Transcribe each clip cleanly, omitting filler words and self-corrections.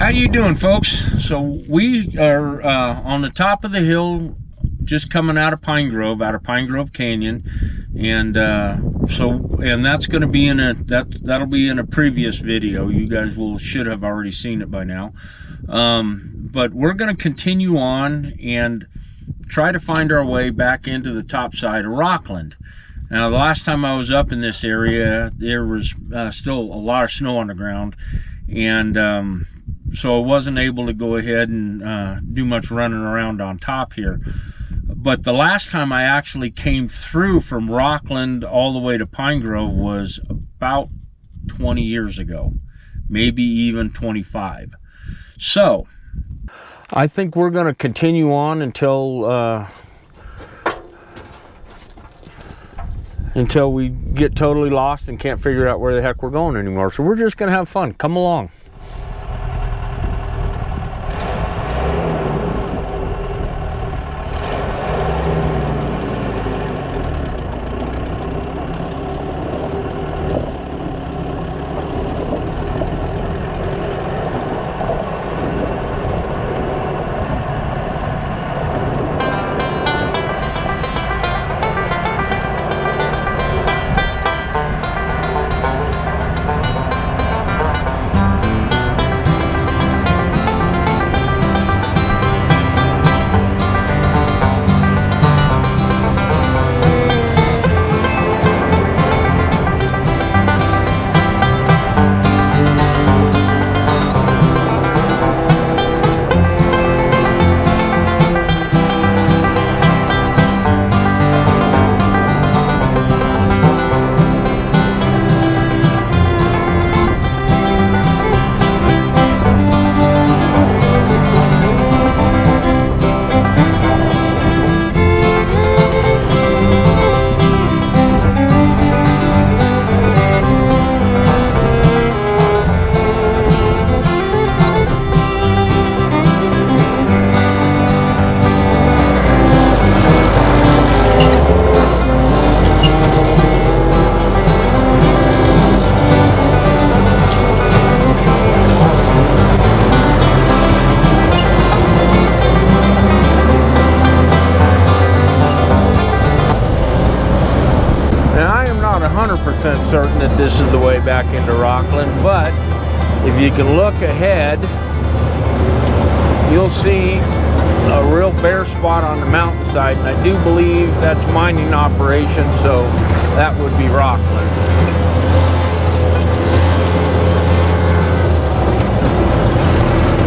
How you doing, folks? So we are on the top of the hill, just coming out of Pine Grove Canyon, and that's going to be in that'll be in a previous video. You guys should have already seen it by now. But we're going to continue on and try to find our way back into the top side of Rockland. Now, the last time I was up in this area, there was still a lot of snow on the ground, and so I wasn't able to go ahead and do much running around on top here. But the last time I actually came through from Rockland all the way to Pine Grove was about 20 years ago, maybe even 25. So I think we're going to continue on until we get totally lost and can't figure out where the heck we're going anymore. So we're just going to have fun. Come along. Certain that this is the way back into Rockland, but if you can look ahead, you'll see a real bare spot on the mountainside, and I do believe that's mining operation, so that would be Rockland.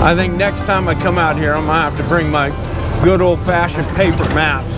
I think next time I come out here, I'm gonna have to bring my good old-fashioned paper maps.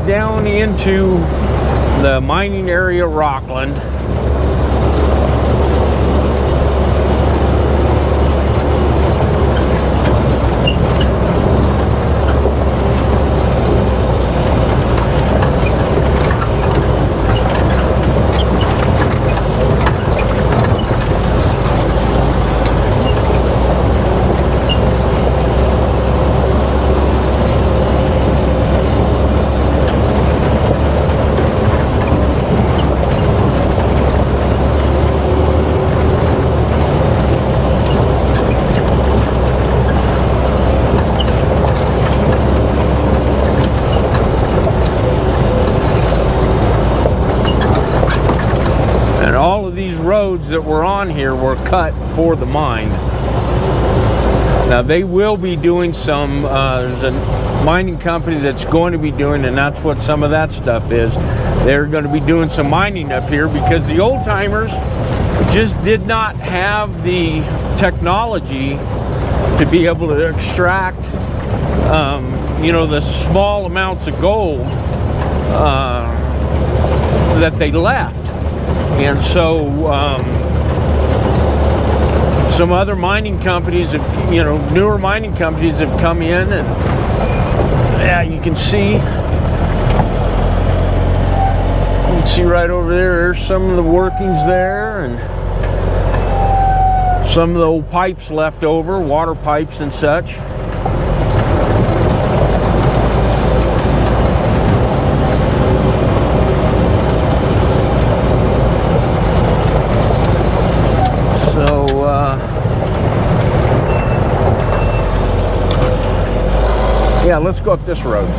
down into the mining area of Rockland. Roads that were on here were cut for the mine. Now they will be doing some, there's a mining company that's going to be doing, and that's what some of that stuff is. They're going to be doing some mining up here because the old timers just did not have the technology to be able to extract, you know, the small amounts of gold that they left. And so some other mining companies have, you know, newer mining companies have come in, and yeah, you can see right over there, there's some of the workings there, and some of the old pipes left over, water pipes and such. Yeah, let's go up this road.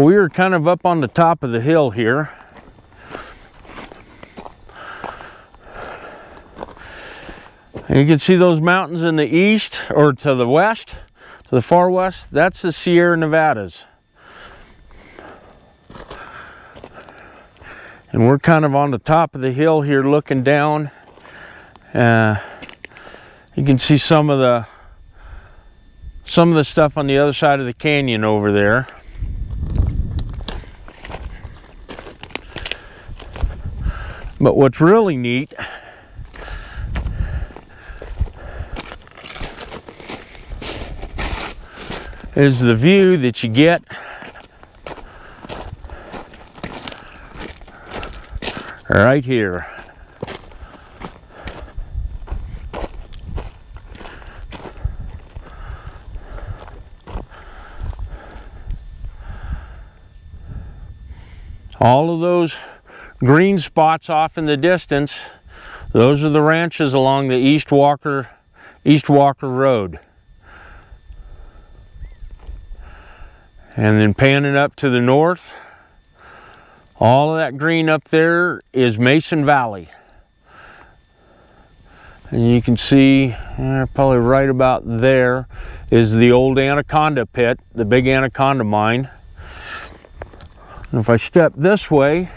Well, we were kind of up on the top of the hill here. And you can see those mountains in the east, or to the west, to the far west. That's the Sierra Nevadas. And we're kind of on the top of the hill here looking down. You can see some of the stuff on the other side of the canyon over there. But what's really neat is the view that you get right here. All of those green spots off in the distance, those are the ranches along the East Walker Road. And then panning up to the north, all of that green up there is Mason Valley. And you can see probably right about there is the old Anaconda pit, the big Anaconda mine. And if I step this way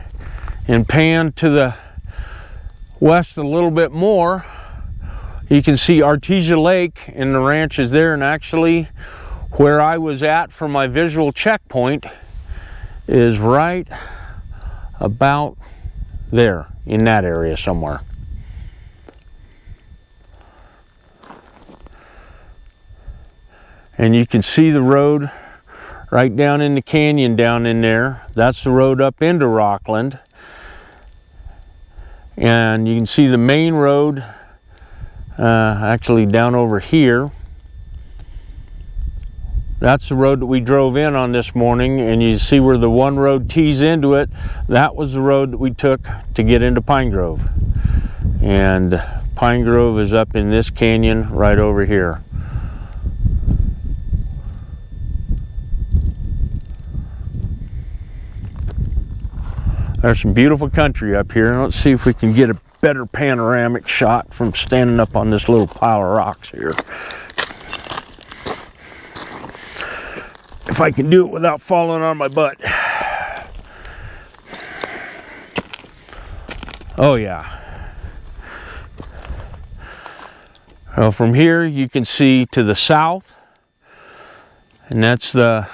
and pan to the west a little bit more, you can see Artesia Lake and the ranch is there. And actually where I was at for my visual checkpoint is right about there, in that area somewhere. And you can see the road right down in the canyon down in there. That's the road up into Rockland. And you can see the main road actually down over here. That's the road that we drove in on this morning, and you see where the one road tees into it. That was the road that we took to get into Pine Grove. And Pine Grove is up in this canyon right over here. There's some beautiful country up here. Let's see if we can get a better panoramic shot from standing up on this little pile of rocks here. If I can do it without falling on my butt. Oh yeah. Well, from here you can see to the south, and that's the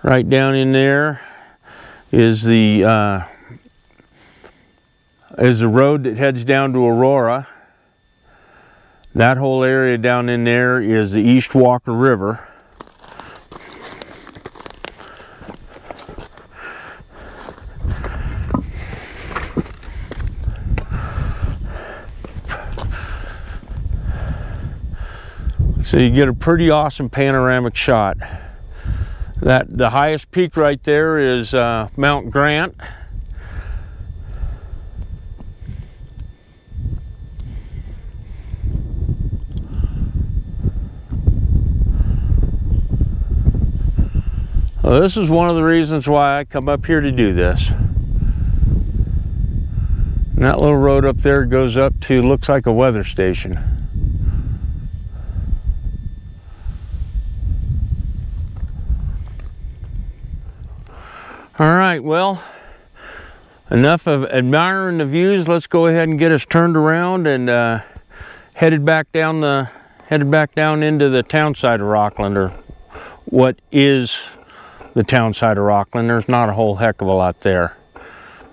right down in there is the road that heads down to Aurora. That whole area down in there is the East Walker River. So you get a pretty awesome panoramic shot. The highest peak right there is Mount Grant. Well, this is one of the reasons why I come up here to do this. And that little road up there goes up to, looks like a weather station. All right, well, enough of admiring the views. Let's go ahead and get us turned around and headed back down into the town side of Rockland, or what is the town side of Rockland. There's not a whole heck of a lot there,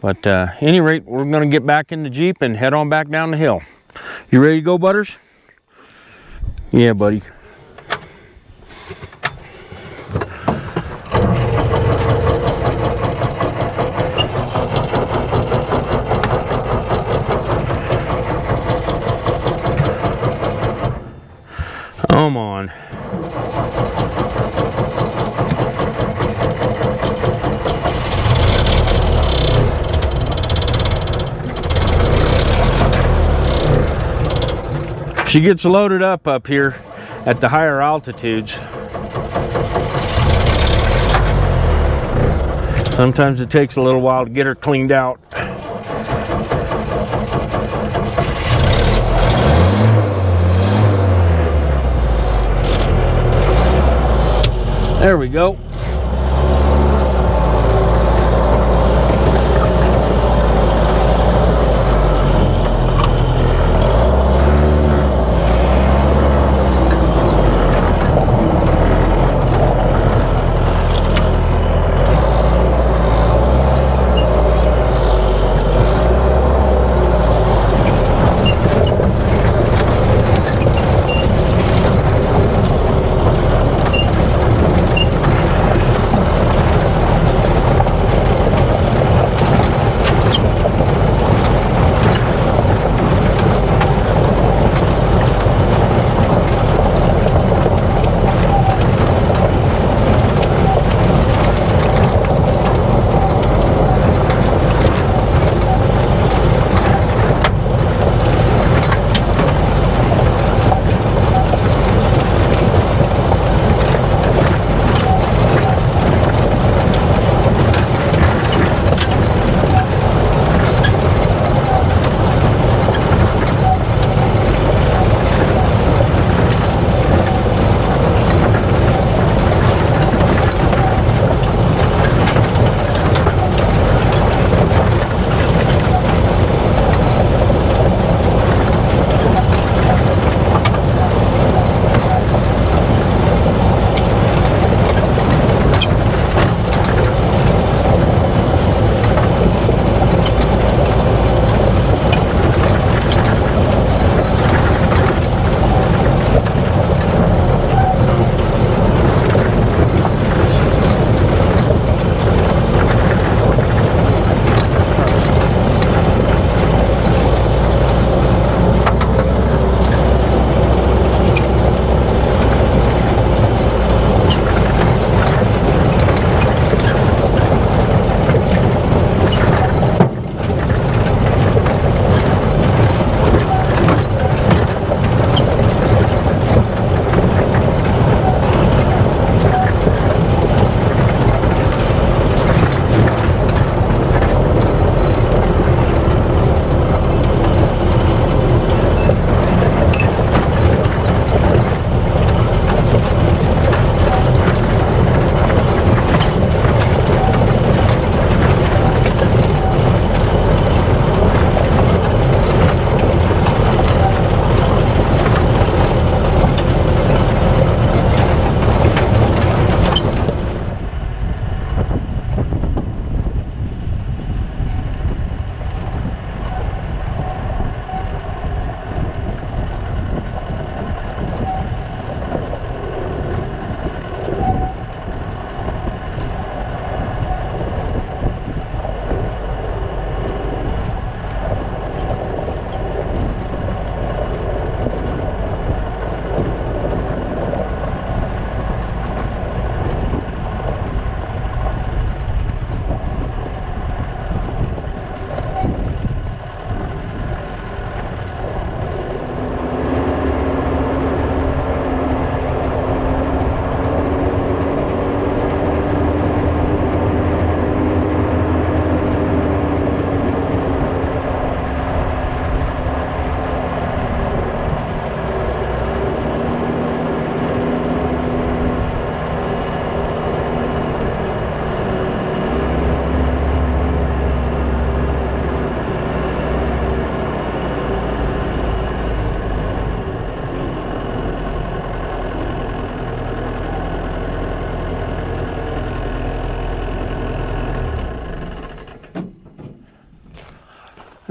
but at any rate, we're going to get back in the Jeep and head on back down the hill. You ready to go, Butters? Yeah, buddy. Come on. She gets loaded up here at the higher altitudes. Sometimes it takes a little while to get her cleaned out. There we go.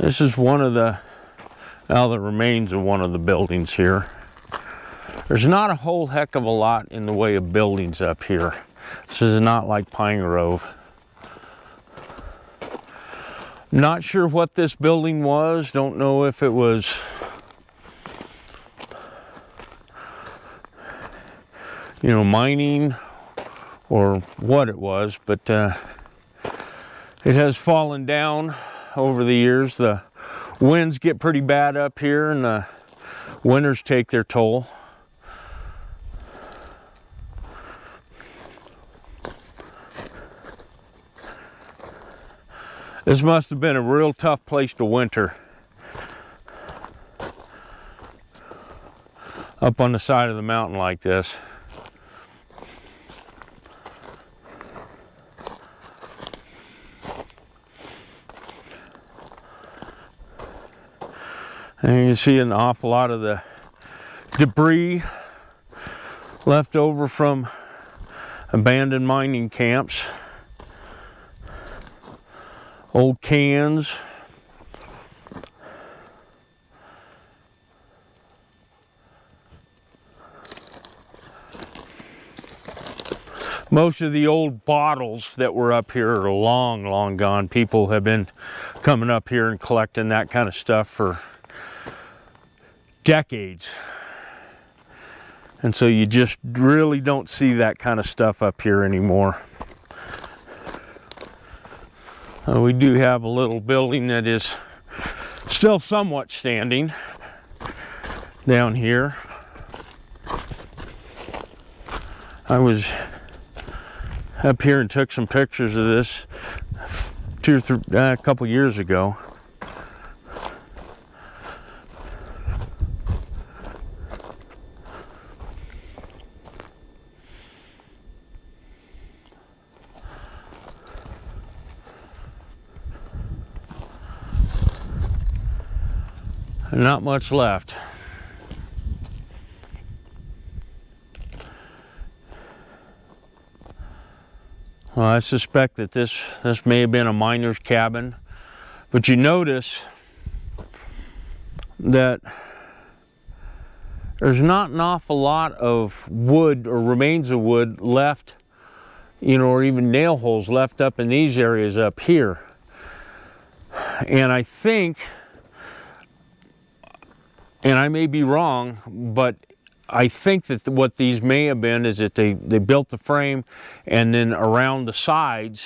This is one of the, well, the remains of one of the buildings here. There's not a whole heck of a lot in the way of buildings up here. This is not like Pine Grove. Not sure what this building was. Don't know if it was mining or what it was, but it has fallen down over the years. The winds get pretty bad up here and the winters take their toll. This must have been a real tough place to winter. Up on the side of the mountain like this. And you see an awful lot of the debris left over from abandoned mining camps. Old cans. Most of the old bottles that were up here are long, long gone. People have been coming up here and collecting that kind of stuff for decades. And so you just really don't see that kind of stuff up here anymore. We do have a little building that is still somewhat standing down here. I was up here and took some pictures of this a couple years ago. Not much left. Well, I suspect that this may have been a miner's cabin, but you notice that there's not an awful lot of wood or remains of wood left, you know, or even nail holes left up in these areas up here. And I think, and I may be wrong, but I think that what these may have been is that they built the frame, and then around the sides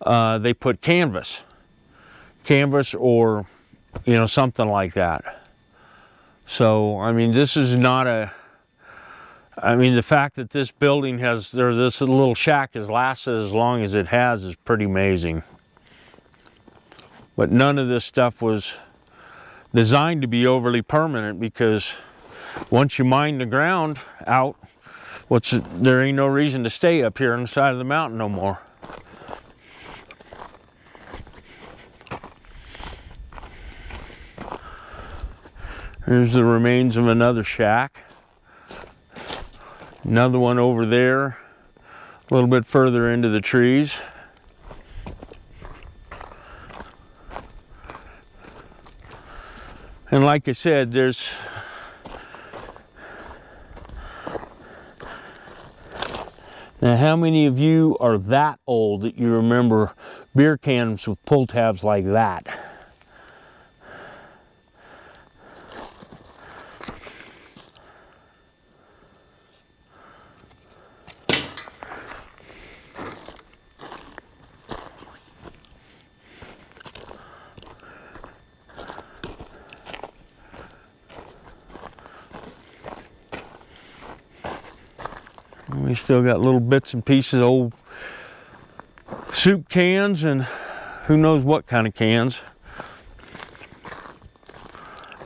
they put canvas or, you know, something like that. So I mean, this is not a, I mean, the fact that this building has, or this little shack has lasted as long as it has is pretty amazing. But none of this stuff was designed to be overly permanent, because once you mine the ground out, there ain't no reason to stay up here on the side of the mountain no more. Here's the remains of another shack. Another one over there, a little bit further into the trees. And like I said, there's now, how many of you are that old that you remember beer cans with pull tabs like that? We still got little bits and pieces of old soup cans and who knows what kind of cans.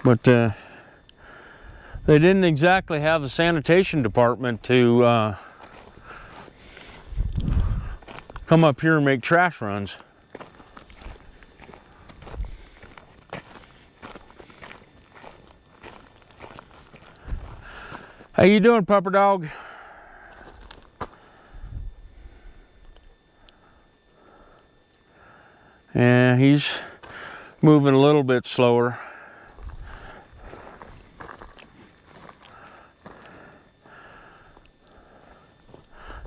But they didn't exactly have a sanitation department to come up here and make trash runs. How you doing, pupper dog? Yeah, he's moving a little bit slower.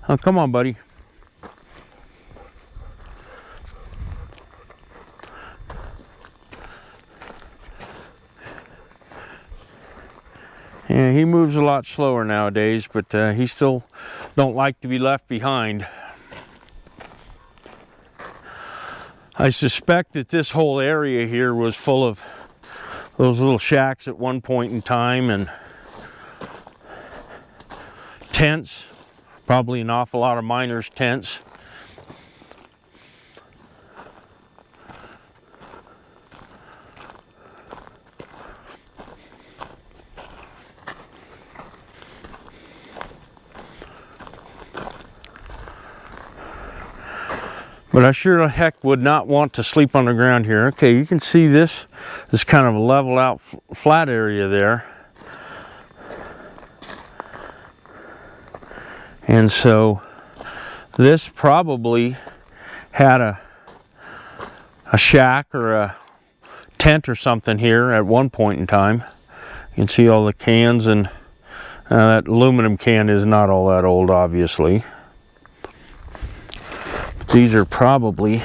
Oh, come on, buddy. Yeah, he moves a lot slower nowadays, but he still don't like to be left behind. I suspect that this whole area here was full of those little shacks at one point in time, and tents, probably an awful lot of miners' tents. But I sure heck would not want to sleep on the ground here. Okay, you can see this kind of level out flat area there. And so this probably had a shack or a tent or something here at one point in time. You can see all the cans, and that aluminum can is not all that old, obviously. These are probably,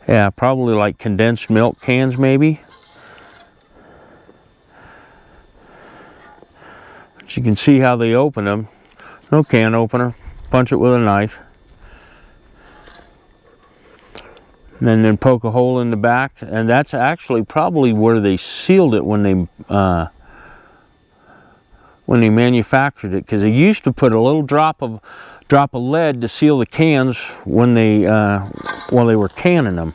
yeah, probably like condensed milk cans maybe. But you can see how they open them. No can opener, punch it with a knife. And then poke a hole in the back, and that's actually probably where they sealed it when they manufactured it, because they used to put a little drop of lead to seal the cans when they while they were canning them.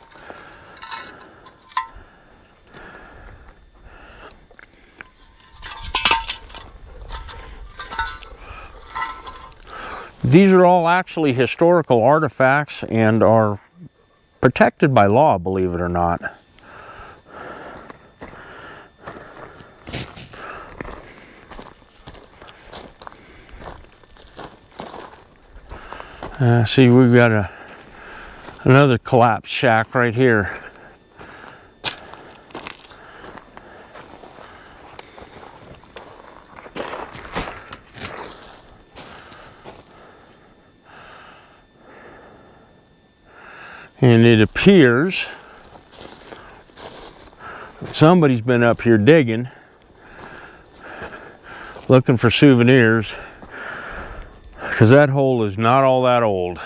These are all actually historical artifacts and are protected by law, believe it or not. See, we've got another collapsed shack right here. And it appears somebody's been up here digging, looking for souvenirs, because that hole is not all that old.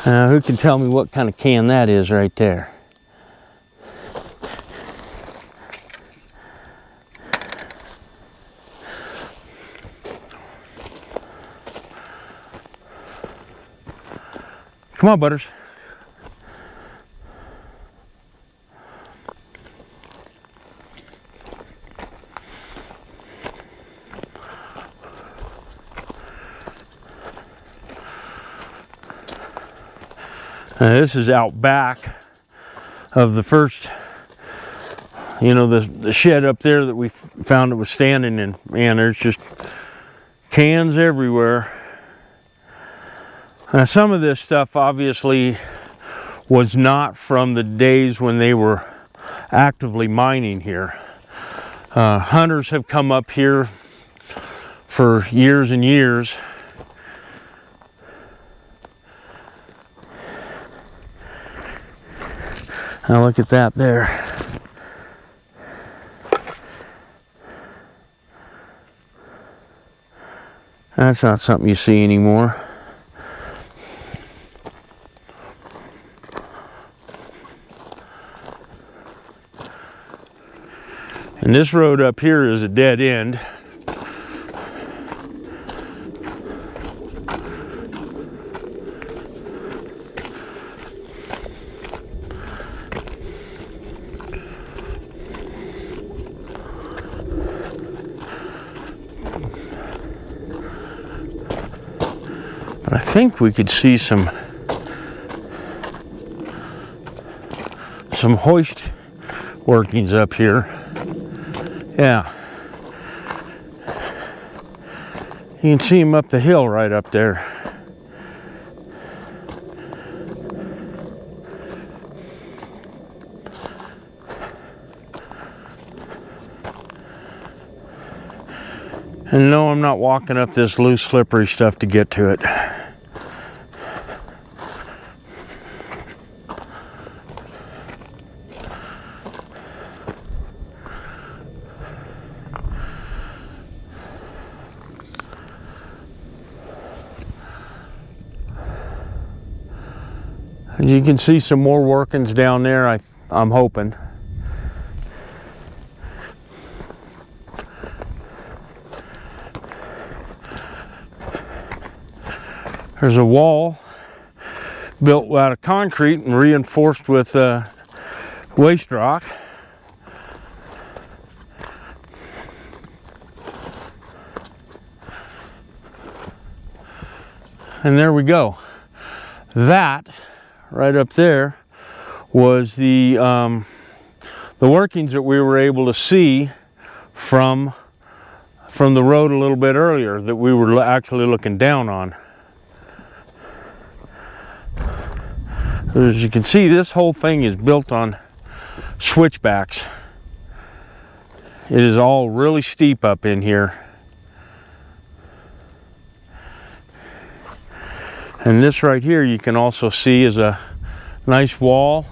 Now, who can tell me what kind of can that is right there? Come on, Butters. This is out back of the first, you know, the shed up there that we found it was standing in. Man, there's just cans everywhere. Now, some of this stuff obviously was not from the days when they were actively mining here. Hunters have come up here for years and years. Now look at that there. That's not something you see anymore. And this road up here is a dead end. But I think we could see some hoist workings up here. Yeah. You can see them up the hill right up there. And no, I'm not walking up this loose, slippery stuff to get to it. You can see some more workings down there. I'm hoping. There's a wall built out of concrete and reinforced with waste rock. And there we go. That right up there was the workings that we were able to see from the road a little bit earlier, that we were actually looking down on. As you can see, this whole thing is built on switchbacks. It is all really steep up in here. And this right here you can also see is a nice wall.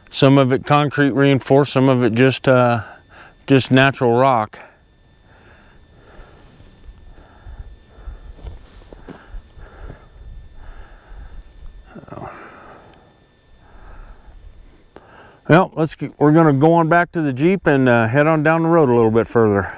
Some of it concrete reinforced, some of it just natural rock. Well, we're going to go on back to the Jeep and head on down the road a little bit further.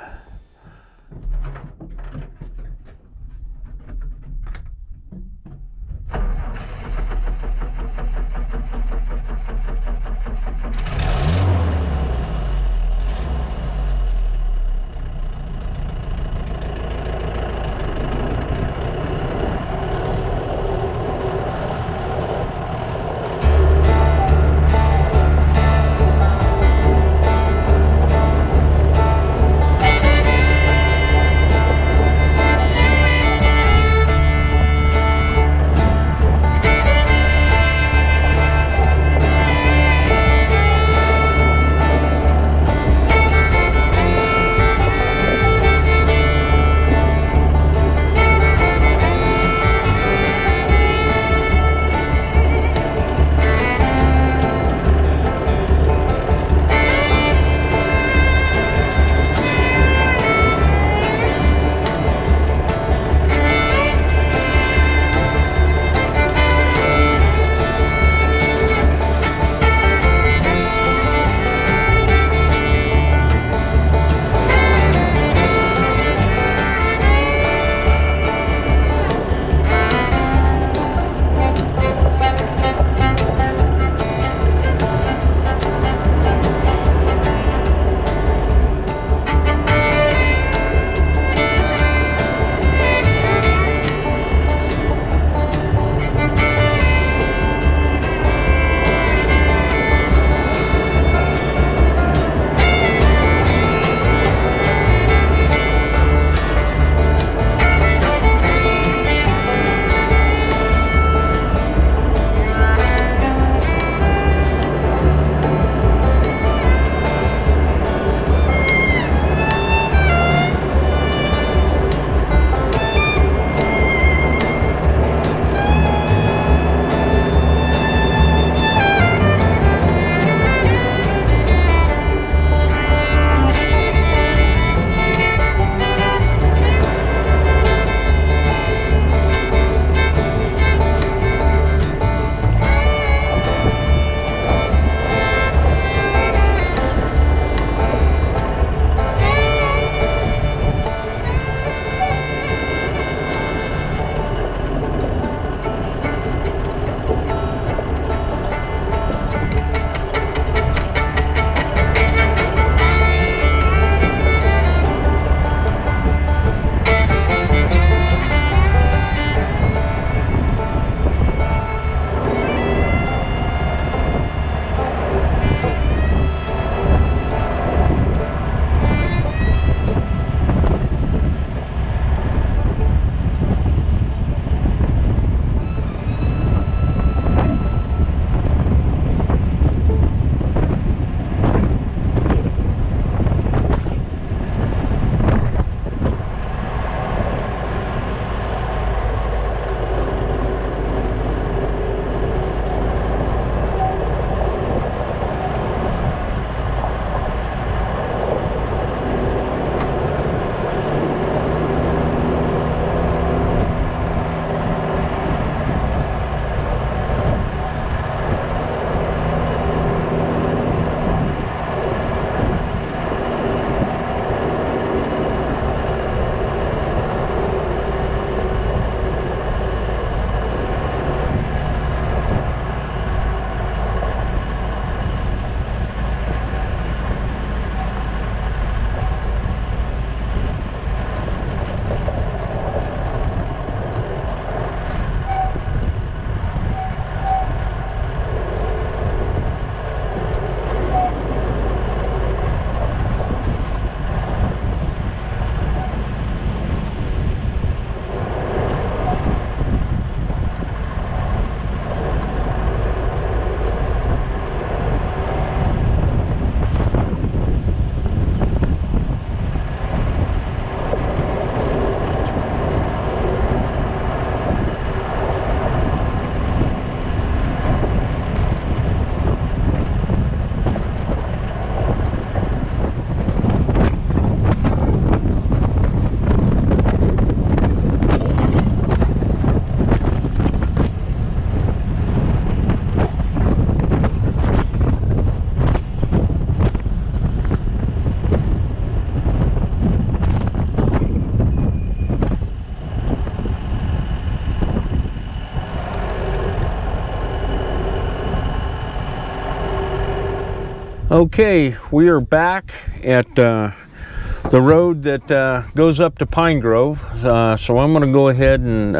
Okay, we are back at the road that goes up to Pine Grove. So I'm going to go ahead and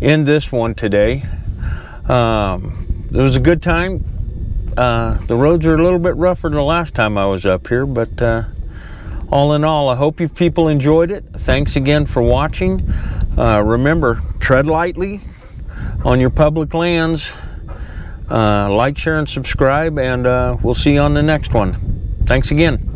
end this one today. It was a good time. The roads are a little bit rougher than the last time I was up here, but all in all, I hope you people enjoyed it. Thanks again for watching. Remember, tread lightly on your public lands. Like, share, and subscribe, and we'll see you on the next one. Thanks again.